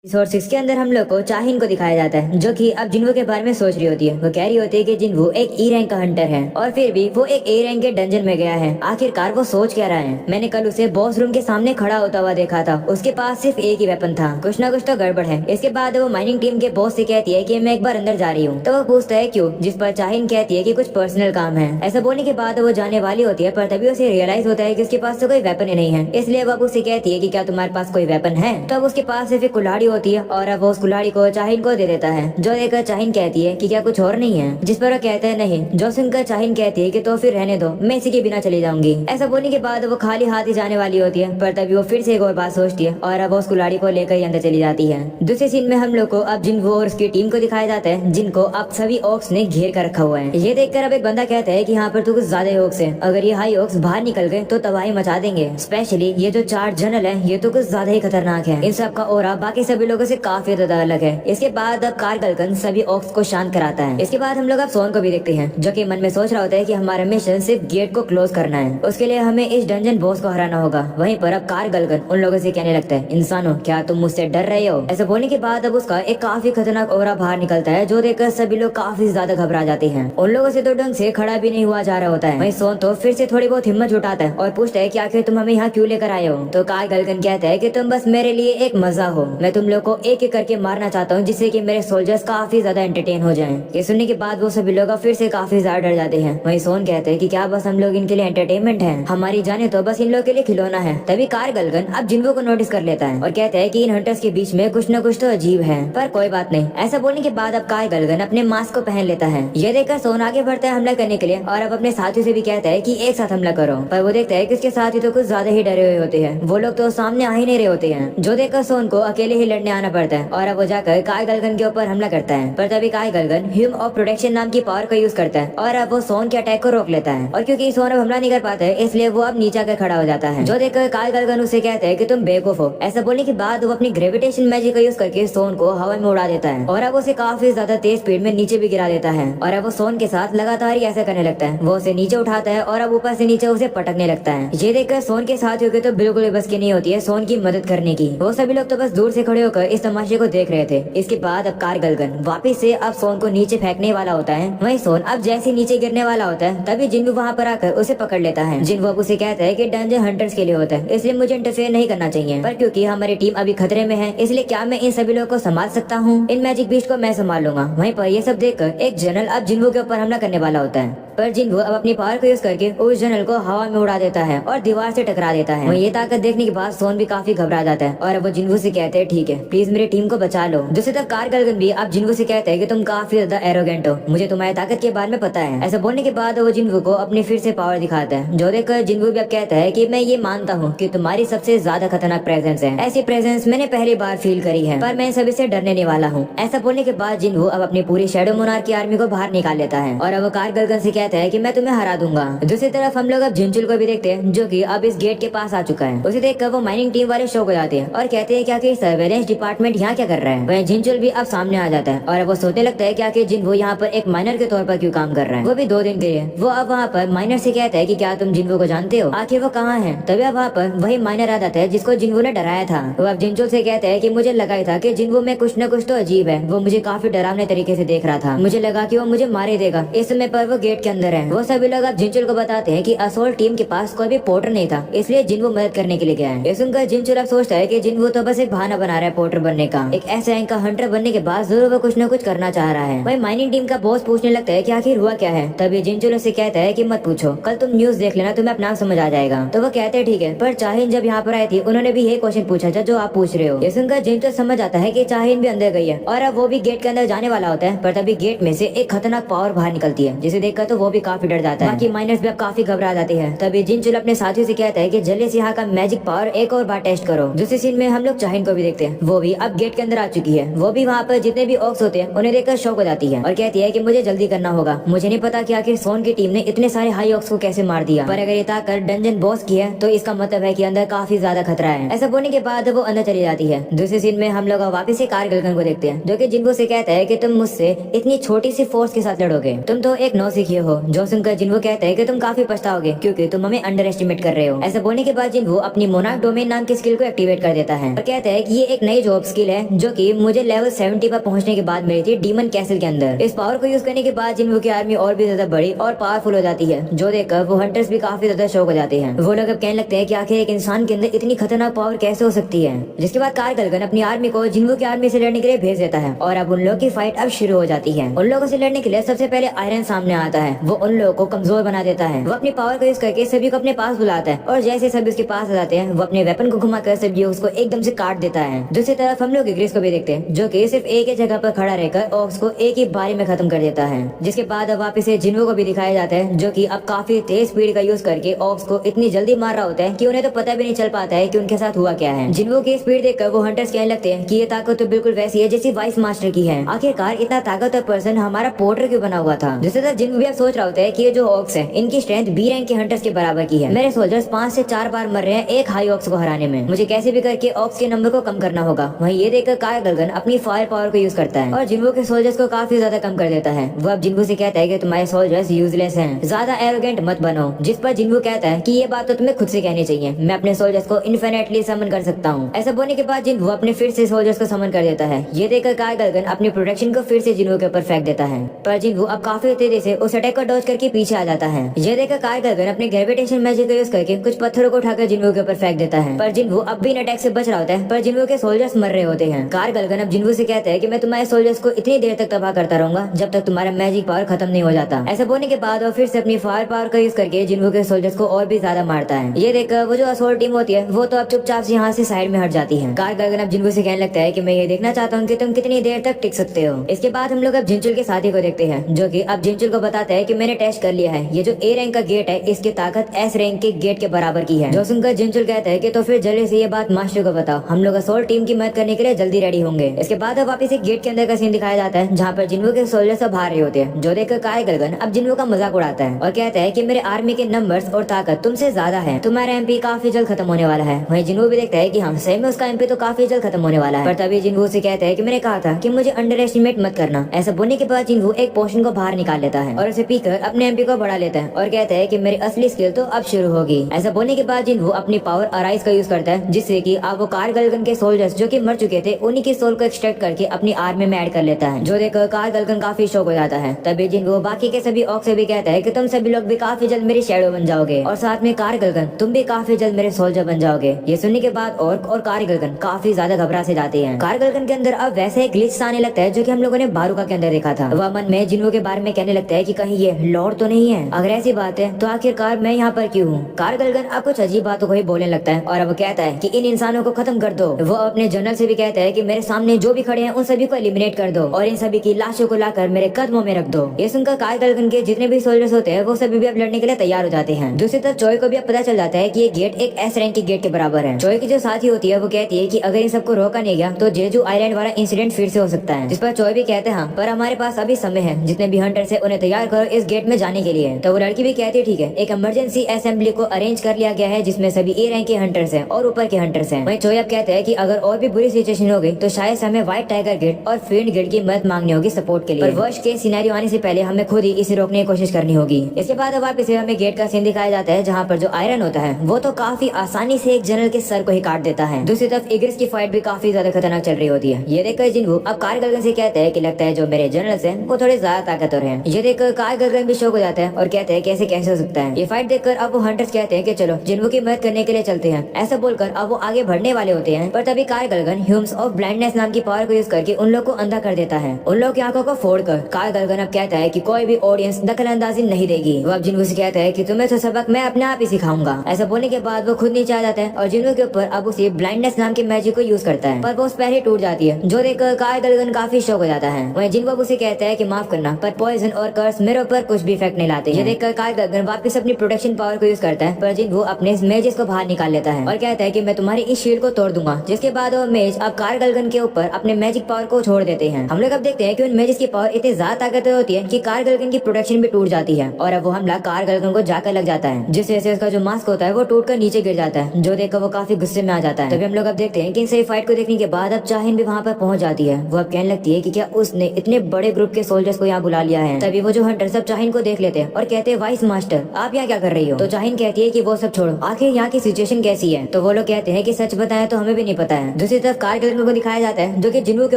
Episode 6 के अंदर हम लोग को चाहिन को दिखाया जाता है, जो कि अब जिन्वो के बारे में सोच रही होती है। वो कह रही होती है कि जिन्वो एक ई रैंक का हंटर है और फिर भी वो एक ए रैंक के डंजन में गया है। आखिरकार वो सोच क्या रहा है? मैंने कल उसे बॉस रूम के सामने खड़ा होता हुआ देखा था। उसके पास सिर्फ एक ही वेपन था। कुछ ना कुछ तो गड़बड़ है। इसके बाद वो माइनिंग टीम के बॉस से कहती है कि मैं एक बार अंदर जा रही हूँ। तो वो पूछता है क्यों, जिस पर चाहिन कहती है कि कुछ पर्सनल काम है। ऐसा बोलने के बाद वो जाने वाली होती है, पर तभी उसे रियलाइज होता है कि उसके पास तो कोई वेपन ही नहीं है। इसलिए वो उसे कहती है कि क्या तुम्हारे पास कोई वेपन है? तो अब उसके पास सिर्फ एक कुल्हाड़ी होती है और अब वो उस कुल्हाड़ी को चाहिन को दे देता है। जो देखकर चाहिन कहती है कि क्या कुछ और नहीं है? जिस पर वो कहता है नहीं। जो सुनकर चाहिन कहती है कि तो फिर रहने दो, मैं इसी के बिना चली जाऊंगी। ऐसा बोलने के बाद वो खाली हाथ ही जाने वाली होती है, पर तभी वो फिर से एक और बात सोचती है और अब वो उस कुल्हाड़ी को लेकर अंदर चली जाती है। दूसरे सीन में हम लोग को अब जिन्वो और उसकी टीम को दिखाया जाता है, जिनको अब सभी ऑक्स ने घेर कर रखा हुआ है। ये देखकर अब एक बंदा कहता है कि यहाँ पर तो कुछ ज्यादा ऑक्स है। अगर ये हाई ऑक्स बाहर निकल गए तो तबाही मचा देंगे। स्पेशली ये जो 4 जनरल है, ये तो कुछ ज्यादा ही खतरनाक है। इन सब का ऑरा बाकी सभी लोगों से काफी ज्यादा अलग है। इसके बाद अब कारगलगन सभी ऑक्स को शांत कराता है। इसके बाद हम लोग अब सोन को भी देखते हैं, जो कि मन में सोच रहा होता है कि हमारा मिशन सिर्फ गेट को क्लोज करना है। उसके लिए हमें इस डंजन बॉस को हराना होगा। वहीं पर अब कारगलगन उन लोगों से कहने लगता है, इंसानों क्या तुम मुझसे डर रहे हो? ऐसा बोलने के बाद अब उसका एक काफी खतरनाक ऑरा बाहर निकलता है, जो देखकर सभी लोग काफी ज्यादा घबरा जाते हैं। उन लोगों से तो ढंग से खड़ा भी नहीं हुआ जा रहा होता है। वहीं सोन तो फिर से थोड़ी बहुत हिम्मत जुटाता है और पूछता है कि आखिर तुम हमें यहाँ क्यों लेकर आए हो? तो कारगलगन कहता है कि तुम बस मेरे लिए एक मजा हो। मैं तुम लोग को एक एक करके मारना चाहता हूँ, जिससे कि मेरे सोल्जर्स काफी ज्यादा एंटरटेन हो जाएं। ये सुनने के बाद वो सभी लोग फिर से काफी ज्यादा डर जाते हैं। वहीं सोन कहते हैं कि क्या बस हम लोग इनके लिए एंटरटेनमेंट है? हमारी जाने तो बस इन लोगों के लिए खिलौना है। तभी कारगलगन अब जिन्वो को नोटिस कर लेता है और कहता है कि इन हंटर्स के बीच में कुछ न कुछ तो अजीब है, पर कोई बात नहीं। ऐसा बोलने के बाद अब कारगलगन अपने मास्क को पहन लेता है। ये देखकर सोन आगे बढ़ता है हमला करने के लिए और अब अपने साथियों से भी कहता है कि एक साथ हमला करो। पर वो देखता है कि उसके साथी तो कुछ ज्यादा ही डरे हुए होते हैं। वो लोग तो सामने आ ही नहीं रहे होते हैं, जो देखकर सोन को अकेले ही लड़ने आना पड़ता है और अब वो जाकर कारगलगन के ऊपर हमला करता है। पर तभी कारगलगन ह्यूम ऑफ प्रोटेक्शन नाम की पावर का यूज करता है और अब वो सोन के अटैक को रोक लेता है। और क्योंकि सोन अब हमला नहीं कर पाता है, इसलिए वो अब नीचे आकर खड़ा हो जाता है। जो देखकर कारगलगन उसे कहता है कि तुम बेवकूफ हो। ऐसा बोलने के बाद वो अपनी ग्रेविटेशन मैजिक का यूज करके सोन को हवा में उड़ा देता है और अब उसे काफी ज्यादा तेज स्पीड में नीचे भी गिरा देता है। और अब वो सोन के साथ लगातार ही ऐसा करने लगता है। वो उसे नीचे उठाता है और अब ऊपर से नीचे उसे पटकने लगता है। ये देखकर सोन के साथियों के तो बिल्कुल भी बस की नहीं होती है सोन की मदद करने की। वो सभी लोग तो बस दूर से खड़े होकर इस तमाशे को देख रहे थे। इसके बाद अब कारगलगन वापिस से अब सोन को नीचे फेंकने वाला होता है। वहीं सोन अब जैसे नीचे गिरने वाला होता है, तभी जिन्वो वहाँ पर आकर उसे पकड़ लेता है। जिन्वो अब उसे कहता है कि डंजन हंटर्स के लिए होता है, इसलिए मुझे इंटरफेयर नहीं करना चाहिए। पर क्योंकि हमारी टीम अभी खतरे में है, इसलिए क्या मैं इन सभी लोगों को संभाल सकता हूँ? इन मैजिक बीस्ट को मैं संभाल लूंगा। वहीं पर ये सब देखकर एक जनरल अब जिन्वो के ऊपर हमला करने वाला होता है, पर जिन्वो अब अपनी पावर को यूज करके उस जनरल को हवा में उड़ा देता है और दीवार से टकरा देता है। वहीं ये ताकत देखने के बाद सोन भी काफी घबरा जाता है और वो जिन्वो से कहते हैं, ठीक है प्लीज मेरी टीम को बचा लो। दूसरी तरफ कारगलगन भी अब जिन्वो से कहते हैं कि तुम काफी ज्यादा एरोगेंट हो, मुझे तुम्हारी ताकत के बारे में पता है। ऐसा बोलने के बाद वो जिन्वो को अपनी फिर से पावर दिखाता है, जो देखकर जिन्वो भी अब कहता है कि मैं ये मानता हूँ कि तुम्हारी सबसे ज्यादा खतरनाक प्रेजेंस है। ऐसी प्रेजेंस मैंने पहली बार फील करी है, पर मैं सभी से डरने वाला हूँ। ऐसा बोलने के बाद जिन्वो अब अपनी पूरी शैडो मोनार्क की आर्मी को बाहर निकाल लेता है और अब वो कारगलगन से कहता है कि मैं तुम्हें हरा दूंगा। दूसरी तरफ हम लोग अब जिनचुल को भी देखते हैं, जो कि अब इस गेट के पास आ चुका है। उसे देखकर वो माइनिंग टीम वाले शौक हो जाते हैं और कहते हैं क्या कि सर्वेलेंस डिपार्टमेंट यहाँ क्या कर रहा है। वहीं जिनचुल भी अब सामने आ जाता है और अब वो सोचने लगता है क्या कि जिन्वो यहाँ पर एक माइनर के तौर पर क्यों काम कर रहा है, वो भी 2 दिन के लिए। वो अब वहाँ पर माइनर से कहता है कि क्या तुम जिन्वो को जानते हो, आखिर वो कहाँ है? तभी अब वहाँ पर वही माइनर आ जाता है जिसको जिन्वो ने डराया था। वो अब जिनचुल से कहता है कि मुझे लगा ही था कि जिन्वो में कुछ न कुछ तो अजीब है। वो मुझे काफी डरावने तरीके से देख रहा था, मुझे लगा कि वो मुझे मारे देगा। इस समय पर वो गेट के अंदर है। वो सभी लोग अब जिनचुल को बताते हैं कि असोल्ट टीम के पास कोई भी पोर्टर नहीं था, इसलिए जिन्वो मदद करने के लिए गया है। ये सुनकर जिनचुल अब सोचता है कि जिन्वो तो बस एक बहाना बना रहा है पोर्टर बनने का। एक ऐसे रैंक का हंटर बनने के बाद जरूर वो कुछ न कुछ करना चाह रहा है। वही माइनिंग टीम का बॉस पूछने लगता है कि आखिर हुआ क्या है। तभी जिनचुल से कहता है कि मत पूछो, कल तुम न्यूज देख लेना, तुम्हें अपना समझ आ जाएगा। तो वो कहते हैं ठीक है। पर चाहिन जब यहाँ पर आई थी, उन्होंने भी यही क्वेश्चन पूछा था जो आप पूछ रहे हो। ये सुनकर जिनचुल समझ आता है कि चाहिन भी अंदर गई है और अब वो भी गेट के अंदर जाने वाला होता है। पर तभी गेट में से एक खतरनाक पावर बाहर निकलती है, जिसे देखकर तो वो भी काफी डर जाता है। बाकी माइनर्स भी अब काफी घबरा जाते हैं। तभी जिनचुल अपने साथियों से कहता है कि जल्दी से यहाँ का मैजिक पावर एक और बार टेस्ट करो। दूसरे सीन में हम लोग चाहिन को भी देखते हैं, वो भी अब गेट के अंदर आ चुकी है। वो भी वहाँ पर जितने भी ऑक्स होते हैं उन्हें देखकर शौक हो जाती है और कहती है कि मुझे जल्दी करना होगा। मुझे नहीं पता कि आखिर सोन की टीम ने इतने सारे हाई ऑक्स को कैसे मार दिया, पर अगर ये ताकत डंजन बॉस की है तो इसका मतलब है कि अंदर काफी ज्यादा खतरा है। ऐसा बोलने के बाद वो अंदर चली जाती है। दूसरे सीन में हम लोग वापिस से कारगलगन को देखते हैं, जो कि जिन्वो से कहता है कि तुम मुझसे इतनी छोटी सी फोर्स के साथ लड़ोगे, तुम तो एक नौसिखिए हो। जिन्वो, जो सुनकर जिन्वो कहता है कि तुम काफी पछताओगे क्योंकि तुम हमें अंडर एस्टिमेट कर रहे हो। ऐसा बोलने के बाद जिन्वो अपनी मोनार्क डोमेन नाम की स्किल को एक्टिवेट कर देता है और कहता है कि ये एक नई जॉब स्किल है जो कि मुझे लेवल 70 पर पहुंचने के बाद मिली थी डीमन कैसल के अंदर। इस पावर को यूज करने के बाद जिन्वो की आर्मी और भी ज्यादा बड़ी और पावरफुल हो जाती है, जो देखकर वो हंटर्स भी काफी ज्यादा शौक हो जाते हैं। वो लोग अब कहने लगते हैं कि आखिर एक इंसान के अंदर इतनी खतरनाक पावर कैसे हो सकती है। जिसके बाद कारगलगन अपनी आर्मी को जिन्वो की आर्मी से लड़ने के लिए भेज देता है और अब उन लोगों की फाइट अब शुरू हो जाती है। उन लोगों से लड़ने के लिए सबसे पहले आयरन सामने आता है। वो उन लोगों को कमजोर बना देता है। वो अपनी पावर को यूज करके सभी को अपने पास बुलाता है और जैसे सभी उसके पास आ जाते हैं वो अपने वेपन को घुमाकर सभी उसको एकदम से काट देता है। दूसरी तरफ हम लोग ग्रिस को भी देखते हैं जो कि सिर्फ एक ही जगह पर खड़ा रहकर ऑक्स को एक ही बारी में खत्म कर देता है। जिसके बाद अब वापस से जिन्वो को भी दिखाया जाता है जो कि अब काफी तेज स्पीड का यूज करके ऑक्स को इतनी जल्दी मार रहा होता है कि उन्हें तो पता भी नहीं चल पाता है कि उनके साथ हुआ क्या है। जिन्वो की स्पीड देखकर वो हंटर्स कहने लगते हैं कि ये ताकत तो बिल्कुल वैसी है जैसी वाइस मास्टर की है। आखिरकार इतना ताकतवर पर्सन हमारा पोर्टर क्यों बना हुआ था। दूसरी तरफ जिन्वो भी अब सोच रहा होता है कि ये जो ऑक्स है इनकी स्ट्रेंथ बी रैंक के हंटर्स के बराबर की है। मेरे सोल्जर्स 5 से 4 बार मर रहे हैं एक हाई ऑक्स को हराने में। मुझे कैसे भी करके ऑक्स के नंबर को कम करना होगा। वहीं ये देखकर कारगलगन अपनी फायर पावर को यूज करता है और जिन्वो के सोल्जर्स को काफी ज्यादा कम कर देता है। वो अब जिन्वो से कहता है कि तुम्हारे सोल्जर्स यूजलेस हैं, ज्यादा एरोगेंट मत बनो। जिस पर जिन्वो कहता है कि ये बात तो तुम्हें खुद से कहनी चाहिए, मैं अपने सोल्जर्स को इन्फिनिटली समन कर सकता हूँ। ऐसा बोलने के बाद जिन्वो अपने फिर से सोल्जर्स को समन कर देता है। ये देखकर कारगलगन अपनी प्रोटेक्शन को फिर से जिन्वो के ऊपर फेंक देता है, पर जिन्वो अब काफी तेजी से उस अटैक को डॉज करके पीछे आ जाता है। ये देखकर कारगलगन अपने ग्रेविटेशन मैजिक को यूज करके कुछ पत्थरों को उठाकर जिन्वो के ऊपर फेंक देता है, पर जिन्वो अब भी इन अटैक से बच रहा होता है। पर जिन्वो के सोल्जर्स मर रहे होते हैं। कारगलगन अब जिन्वो से कहता है कि मैं तुम्हारे सोल्जर्स को इतनी देर तक तबाह करता रहूंगा जब तक तुम्हारा मैजिक पावर खत्म नहीं हो जाता। ऐसा बोलने के बाद वो फिर से अपनी फायर पावर का यूज करके जिन्वो के सोल्जर्स को और भी ज्यादा मारता है। ये देखकर वो जो असोल्ट टीम होती है वो तो अब चुपचाप से यहाँ से साइड में हट जाती है। कारगलगन अब जिन्वो से कहने लगता है कि मैं ये देखना चाहता हूँ कि तुम कितनी देर तक टिक सकते हो। इसके बाद हम लोग अब जिंचुल के साथी को देखते हैं जो कि अब जिंचुल को बताता है कि मैंने टेस्ट कर लिया है, ये जो ए रैंक का गेट है इसकी ताकत एस रैंक के गेट के बराबर की है। जो सुनकर जिंचुल कहता है कि तो फिर जल्दी से ये बात मास्टर को बताओ, हम लोग असोल्ट टीम की मदद करने के लिए जल्दी रेडी होंगे। इसके बाद अब वापस एक गेट के अंदर का सीन दिखाया जाता है जहाँ पर जिन्वो के सोल्जर्स सब हार रहे होते हैं। जो देखकर कारगलगन अब जिन्वो का मजाक उड़ाता है और कहता है कि मेरे आर्मी के नंबर्स और ताकत तुमसे ज्यादा है, तुम्हारा एमपी काफी जल्द खत्म होने वाला है। वहीं जिन्वो भी देखता है कि हम सही में उसका एमपी तो काफी जल्द खत्म होने वाला है। पर तभी जिन्वो से कहता है कि मैंने कहा था कि मुझे अंडर एस्टिमेट मत करना। ऐसा बोलने के बाद जिन्वो एक पोशन को बाहर निकाल लेता है और उसे पीकर अपने एमपी को बढ़ा लेता है और कहता है कि मेरी असली स्किल तो अब शुरू होगी। ऐसा बोलने के बाद जिन्वो अपनी पावर अराइज का यूज करता है जिससे कि अब वो कारगलगन के सोल्जर्स जो कि मर चुके थे उन्हीं की सोल को एक्सट्रैक्ट करके अपनी आर्मी में ऐड कर लेता है। जो देखकर कारगलगन काफी शौक हो जाता है। तभी जिन्वो बाकी के सभी ऑक्स से भी कहता है कि तुम सभी लोग भी काफी जल्द मेरी शैडो बन जाओगे और साथ में कारगलगन तुम भी काफी जल्द मेरे सोल्जर बन जाओगे। ये सुनने के बाद और कारगलगन काफी ज्यादा घबरा से जाते हैं। कारगलगन के अंदर अब वैसे एक ग्लिच आने लगता है जो कि हम लोगों ने बारूका के अंदर देखा था। वह मन में जिन्वो के बारे में कहने लगता है कि कहीं ये लॉर्ड तो नहीं है। अगर ऐसी बात है तो आखिरकार मैं यहाँ पर क्यों हूँ। कारगलगन अब कुछ अजीब बातों को ही बोलने लगता है और अब कहता है कि इन इंसानों को खत्म कर दो। वो अपने जनरल से भी कहता है कि मेरे सामने जो भी खड़े हैं उन सभी को एलिमिनेट कर दो और इन सभी की लाशों को लाकर मेरे कदमों में रख दो। ये सुनकर कारगलगन के जितने भी सोल्जर्स होते हैं वो सभी भी अब लड़ने के लिए तैयार हो जाते हैं। दूसरी तरफ चोई को भी अब पता चल जाता है कि ये गेट एक एस रैंक के गेट के बराबर है। चोई की जो साथी होती है वो कहती है कि अगर इन सबको रोका नहीं गया तो जेजू आइलैंड वाला इंसिडेंट फिर से हो सकता है। जिस पर चोई भी कहते हैं हाँ, पर हमारे पास अभी समय है, जितने भी हंटर्स है उन्हें तैयार करो इस गेट में जाने के लिए। तो वो लड़की भी कहती है ठीक है, एक इमरजेंसी असेंबली को अरेंज कर लिया गया है जिसमें सभी ए रैंक के हंटर्स हैं और ऊपर के हंटर्स हैं। वहीं चोई अब कहते हैं कि अगर और भी बुरी सिचुएशन हो गई तो शायद हमें व्हाइट टाइगर गिल्ड और फील्ड गिल्ड की मदद मांगनी होगी सपोर्ट के लिए। पर वर्स्ट के सिनेरियो आने से पहले हमें खुद ही इसे रोकने की कोशिश करनी होगी। इसके बाद वापस हमें गेट का सीन दिखाया जाता है जहाँ पर जो आयरन होता है वो तो काफी आसानी से एक जनरल के सर को ही काट देता है। दूसरी तरफ इग्रिस की फाइट भी काफी ज्यादा खतरनाक चल रही होती है। ये देखकर जिन्वो अब कारगलगन से कहते हैं कि लगता है जो मेरे जनरल्स हैं वो थोड़े ज्यादा ताकतवर हैं। ये देखकर कारगलगन भी शौक हो जाता है और कहते हैं कैसे कैसे हो सकता है। ये फाइट देखकर अब वो हंटर्स कहते हैं कि चलो जिन्वो की मदद करने के लिए चलते हैं। ऐसा बोलकर अब वो आगे बढ़ने वाले होते हैं पर तभी कारगलगन ह्यूम्स ऑफ ब्लाइंडनेस नाम की पावर को यूज करके उन लोग को अंधा कर देता है। उन लोग की आंखों को फोड़कर कारगलगन अब कहता है कि कोई भी ऑडियंस दखल अंदाजी नहीं देगी। वो अब जिन्वो से कहता है कि तुम्हें तो सबक मैं अपने आप ही सिखाऊंगा। ऐसा बोलने के बाद वो खुद नीचे आ जाता है और जिन्वो के ऊपर अब उसे ब्लाइंडनेस नाम के मैजिक को यूज करता है पर वो उस पहले टूट जाती है। जो देखकर कारगलगन काफी शौक हो जाता है। वहीं जिन्वो उसे कहता है कि माफ करना पर पॉइजन और कर्स मेरे ऊपर कुछ भी इफेक्ट नहीं लाते। ये देखकर कारगलगन वापस अपनी प्रोटेक्शन पावर को यूज करता है पर जिन्वो अपने मेजेस को बाहर निकाल लेता है और कहता है कि मैं तुम्हारी इस शील्ड को तोड़ दूंगा। जिसके बाद वो मेज अब कारगलगन के ऊपर अपने मैजिक पावर को छोड़ देते हैं। हम लोग अब देखते हैं कि उन मेजेस की पावर इतनी ज्यादा ताकतवर होती है कि कारगलगन की प्रोटेक्शन भी टूट जाती है और अब वो हमला कारगलगन को जाकर लग जाता है जिस वजह से उसका जो मास्क होता है वो टूटकर नीचे गिर जाता है। जो देखकर वो काफी गुस्से में आ जाता है। तभी हम लोग अब देखते हैं कि इन सही फाइट को देखने के बाद अब चाहिन भी वहाँ पर पहुंच जाती है। वो अब कहने लगती है कि क्या उसने इतने बड़े ग्रुप के सोल्जर्स को यहाँ बुला लिया है। तभी वो जो हंटर्स सब चाहिन को देख लेते हैं और कहते हैं वाइस मास्टर आप यहाँ क्या कर रही हो। तो चाहिन कहती है कि वो सब छोड़ो, आखिर यहाँ की सिचुएशन कैसी है। तो वो लोग कहते हैं कि सच बताएं तो हमें भी नहीं पता है। दूसरी तरफ कार गलन को दिखाया जाता है जो कि जिन्वू के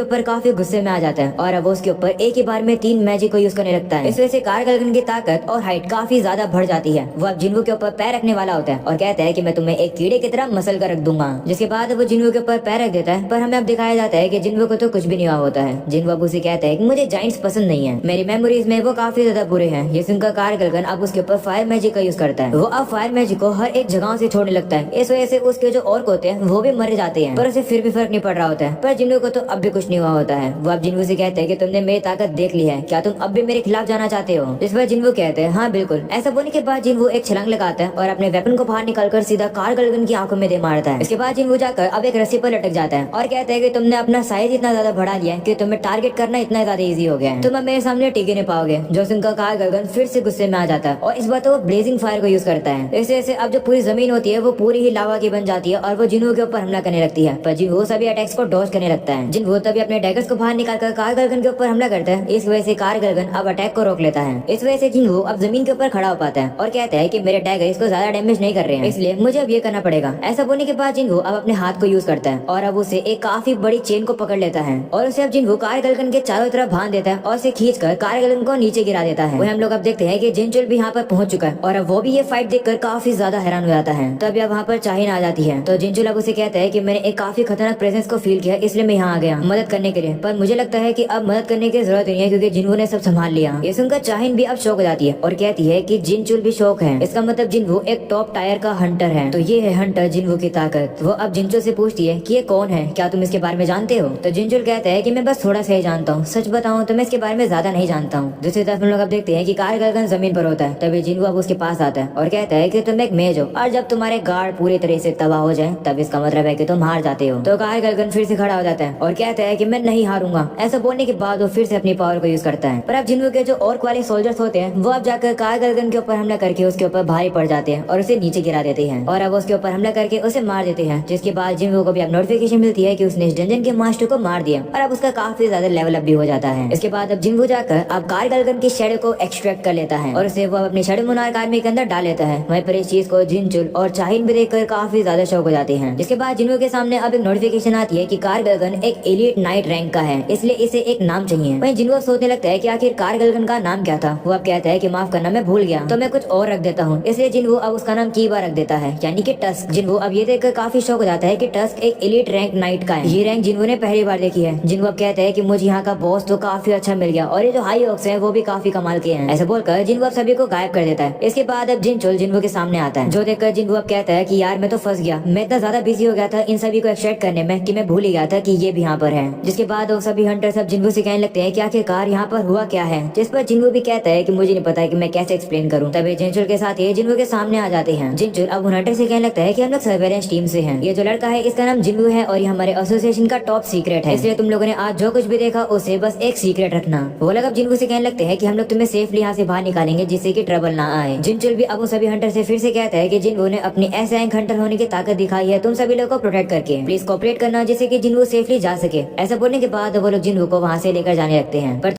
ऊपर काफी गुस्से में आ जाता है और अब वो उसके ऊपर एक ही बार में 3 मैजिक को यूज करने लगता है। इस वजह से कार गलन की ताकत और हाइट काफी ज्यादा बढ़ जाती है। वो अब जिन्वू के ऊपर पैर रखने वाला होता है और कहता है कि मैं तुम्हें एक कीड़े की तरह मसल कर रख दूंगा। जिसके बाद वो जिन्वू के ऊपर पैर रख देता है, पर हमें अब दिखाया जाता है कि जिन्वू को तो कुछ भी नहीं हुआ होता है। जिन्वू अब उसे कहता है कि मुझे जाइंट्स पसंद नहीं है, मेरी मेमोरीज में वो काफी ज्यादा बुरे हैं। ये सुनकर कार गलन अब उसके ऊपर फायर मैजिक का यूज करता है। वो अब फायर मैजिक को हर एक जगह से छोड़ने लगता है। इस वजह से उसके जो और होते हैं वो भी मर जाते हैं, पर उसे फिर भी फर्क नहीं पड़ रहा होता है। पर जिन्वू को तो अब भी कुछ नहीं हुआ होता है। वो अब जिन्वू से कहते हैं कि तुमने मेरी ताकत देख ली है, क्या तुम अब भी मेरे खिलाफ जाना चाहते हो। इस पर जिन्वू कहते हैं हाँ बिल्कुल। ऐसा बोलने के बाद जिन्वू एक छलांग लगाता है और अपने वेपन को बाहर निकालकर सीधा कार गलन की आंखों में दे मारता है। इसके बाद जिन्वू जाकर अब एक रस्सी पर लटक जाता है और कहता है कि तुमने अपना साइज इतना ज्यादा बढ़ा लिया है कि तुम्हें टारगेट करना इतना ज्यादा इजी हो गया है, तुम अब मेरे सामने टिके नहीं पाओगे। जो सुनकर कार गलन फिर से गुस्से में आ जाता है और इस बार तो वो ब्लेजिंग फायर को यूज करता है। इस वजह से अब जो पूरी जमीन होती है वो पूरी ही लावा की बन जाती है और वो जिन्वू के ऊपर हमला करने लगती है। पर जिन्वू सभी अटैक्स को डॉज करने लगता है। जिन्वू तभी अपने डैगर्स को बाहर निकालकर कार गलन के ऊपर हमला करता है। इस वजह से कार गलन अब अटैक को रोक लेता है। इस वजह से जिन्वू अब जमीन के ऊपर खड़ा हो पाता है और कहता है कि मेरे डैगर इसको ज्यादा डैमेज नहीं कर रहे हैं, इसलिए मुझे अब ये करना पड़ेगा। ऐसा बोलने के बाद जिन्वू अब अपने हाथ को यूज करता है और अब उसे एक काफी बड़ी चेन को पकड़ लेता है और उसे अब जिन्वू कार गलन के चारों तरफ बांध देता है और उसे खींचकर कार गलन को नीचे गिरा देता है। वही हम लोग अब देखते हैं कि जिनचुल भी यहाँ पर पहुंच चुका है और अब वो भी ये फाइट देखकर काफी ज्यादा हैरान हो जाता है। तभी अब वहाँ पर चाहिन आ जाती है। तो जिनचुल अब उसे कहता है कि मैंने एक काफी खतरनाक प्रेजेंस को फील किया, इसलिए मैं यहाँ आ गया मदद करने के लिए, पर मुझे लगता है कि अब मदद करने की जरूरत नहीं है क्योंकि जिन्वू ने सब संभाल लिया। ये सुनकर चाहिन भी अब शौक हो जाती है और कहती है कि जिनचुल भी शौक है, इसका मतलब जिन्वू एक टॉप टायर का हंटर है। तो ये है हंटर जिन्वू की ताकत। वो अब जिनचुल से पूछती है कि ये कौन है, क्या तुम इसके बारे में जानते हो। तो जिनचुल कहता है कि मैं बस थोड़ा सा ही जानता हूँ, सच बताऊँ तो मैं इसके बारे में ज्यादा नहीं जानता हूँ। दूसरी तरफ हम लोग अब देखते हैं कि कार गलन जमीन पर होता है। तभी जिन्वू अब उसके पास आता है और कहता है कि तुम एक मेज हो और जब तुम्हारे गार्ड पूरी तरह से तबाह हो जाए तब इसका मतलब है कि तुम हार जाते हो। तो कार गलन फिर से खड़ा हो जाता है और कहता है कि मैं नहीं हारूंगा। ऐसा बोलने के बाद वो फिर से अपनी पावर को यूज करता है। पर अब जिन्वू के जो ऑर्क वाले सोल्जर्स होते हैं वो अब जाकर कार गलन के ऊपर हमला करके उसके ऊपर भारी पड़ जाते हैं और उसे नीचे गिरा देते हैं और अब उसके ऊपर हमला करके उसे मार देते हैं। जिसके बाद जिन्वू को भी अब नोटिफिकेशन मिलती है कि उसने इस डंजन के मास्टर को मार दिया और अब उसका काफी ज्यादा लेवल अप भी हो जाता है। इसके बाद अब जिन्वू जाकर अब कार गलन की शैडो को एक्सट्रैक्ट कर लेता है और उसे वो अपने शैडो मोनार्क आर्मी के अंदर डाल लेता है। वहीं पर इस चीज को जिनचुल और चाहिन भी देखकर काफी ज्यादा शौक हो जाते हैं। जिसके बाद जिन्वू के सामने अब एक नोटिफिकेशन आती है कि कार गलन एक एलिट नाइट रैंक का है, इसलिए इसे एक नाम चाहिए। वहीं जिन्वू सोचने लगता है कि आखिर कार गलन का नाम क्या था। वो अब कहता है कि माफ करना मैं भूल गया, तो मैं कुछ और रख देता हूँ। इसलिए जिन्वू अब उसका नाम कीबा रख देता है, यानी कि टस्क। जिन्वू अब ये देखकर काफी शौक हो जाता है कि टस्क एक एलिट रैंक नाइट का है। ये रैंक जिन्वू ने पहली बार देखी है। जिन्वू अब कहता है कि मुझे यहाँ का बॉस तो काफी अच्छा मिल गया और ये जो हाई ऑक्स है वो भी काफी कमाल के हैं। ऐसा बोलकर जिन्वू अब सभी को गायब कर देता है। इसके बाद अब जिनचुल जिन्वू के सामने आता है, जो देखकर जिन्वू अब कहता है कि यार मैं तो फंस गया, मैं इतना ज्यादा बिजी हो गया था इन सभी को एक्सट्रैक्ट करने में कि मैं भूल ही गया था कि ये भी यहाँ पर है। जिसके बाद वो सभी हंटर सब जिन्वू से कहने लगते हैं कि आखिरकार यहाँ पर हुआ क्या है। जिस पर जिन्वू भी कहता है कि मुझे नहीं पता कि मैं कैसे एक्सप्लेन करूँ। तभी जिनचुल के साथ ये जिन्वू के सामने आ जाते हैं। जिनचुल अब उन हंटर से कहने लगता है कि हम लोग सर्वेलेंस टीम से हैं। ये जो लड़का है इसका नाम जिन्वू है और ये हमारे एसोसिएशन का टॉप सीक्रेट है, इसलिए तुम लोगों ने आज जो कुछ भी देखा उसे बस एक सीक्रेट रखना। वो लोग अब जिन्वू से कहने लगते हैं कि हम लोग तुम्हें सेफली यहाँ से बाहर निकालेंगे जिससे कि ट्रबल ना आए। जिनचुल भी अब उन सभी हंटर से फिर से कहता है कि जिन्वू ने अपनी ऐसे रैंक हंटर होने की ताकत दिखाई है तुम सभी लोग को प्रोटेक्ट करके, प्लीज कोऑपरेट करना जिससे कि जिन्वू सेफली जा सके। ऐसा बोलने के बाद वो लोग जिन्वू को वहाँ से लेकर जाने लगते हैं। पर